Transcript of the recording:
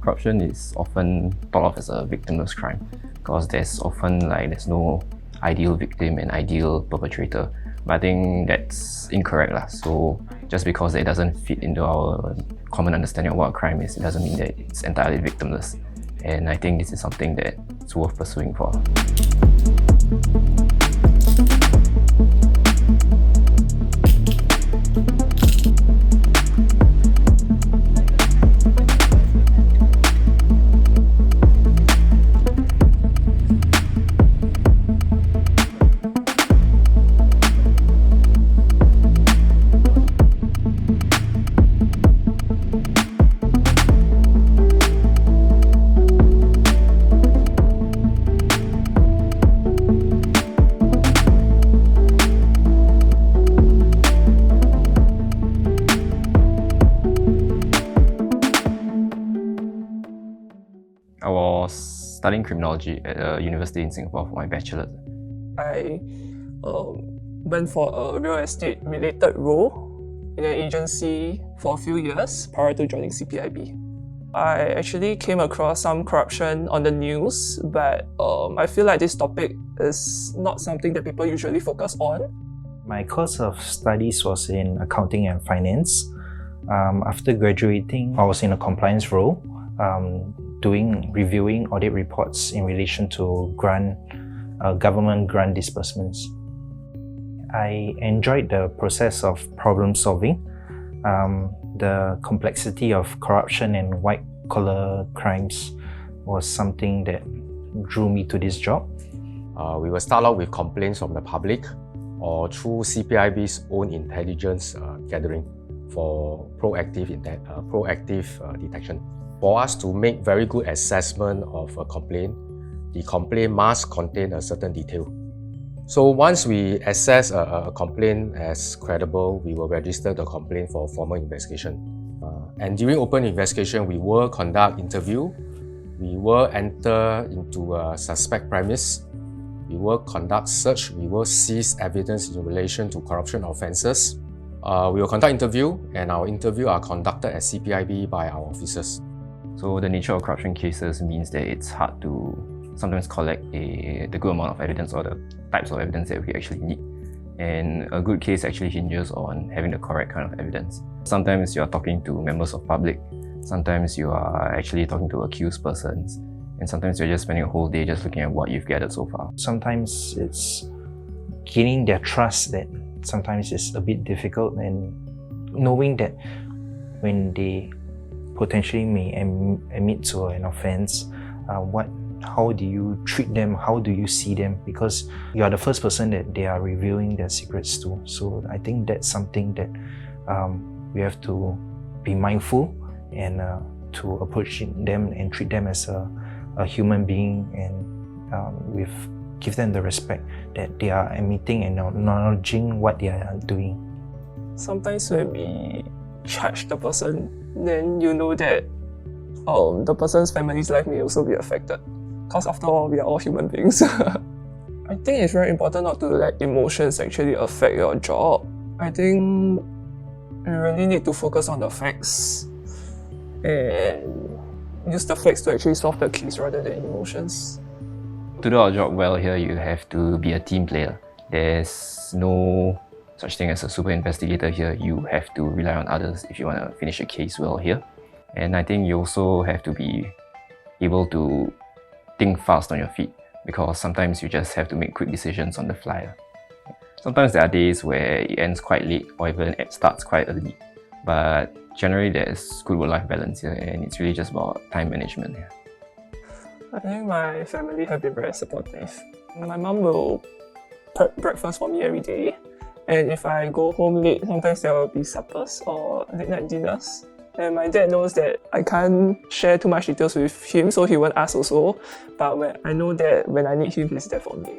Corruption is often thought of as a victimless crime because there's no ideal victim and ideal perpetrator. But I think that's incorrect. So just because it doesn't fit into our common understanding of what a crime is, it doesn't mean that it's entirely victimless. And I think this is something that's worth pursuing for. I was studying criminology at a university in Singapore for my bachelor's. I went for a real estate related role in an agency for a few years prior to joining CPIB. I actually came across some corruption on the news, but I feel like this topic is not something that people usually focus on. My course of studies was in accounting and finance. After graduating, I was in a compliance role, reviewing audit reports in relation to government grant disbursements. I enjoyed the process of problem solving. The complexity of corruption and white-collar crimes was something that drew me to this job. We will start out with complaints from the public or through CPIB's own intelligence gathering for proactive detection. For us to make very good assessment of a complaint, the complaint must contain a certain detail. So once we assess a complaint as credible, we will register the complaint for formal investigation. And during open investigation, we will conduct interview, we will enter into a suspect premise, we will conduct search, we will seize evidence in relation to corruption offences. We will conduct interview, and our interview are conducted at CPIB by our officers. So the nature of corruption cases means that it's hard to sometimes collect the good amount of evidence or the types of evidence that we actually need. And a good case actually hinges on having the correct kind of evidence. Sometimes you're talking to members of public, sometimes you are actually talking to accused persons, and sometimes you're just spending a whole day just looking at what you've gathered so far. Sometimes it's gaining their trust that sometimes is a bit difficult, and knowing that when they potentially may admit to an offense, how do you treat them, how do you see them, because you are the first person that they are revealing their secrets to. So I think that's something that we have to be mindful and to approach them and treat them as a human being, and give them the respect that they are admitting and acknowledging what they are doing. Sometimes when we charge the person, then you know that the person's family's life may also be affected. Because after all, we are all human beings. I think it's very important not to let emotions actually affect your job. I think you really need to focus on the facts and use the facts to actually solve the case rather than emotions. To do our job well here, you have to be a team player. There's no such thing as a super investigator here. You have to rely on others if you want to finish a case well here. And I think you also have to be able to think fast on your feet, because sometimes you just have to make quick decisions on the fly. Sometimes there are days where it ends quite late or even it starts quite early. But generally there's good work-life balance here, and it's really just about time management here. I think my family have been very supportive. My mom will prep breakfast for me every day. And if I go home late, sometimes there will be suppers or late night dinners. And my dad knows that I can't share too much details with him, so he won't ask also. But I know that when I need him, he's there for me.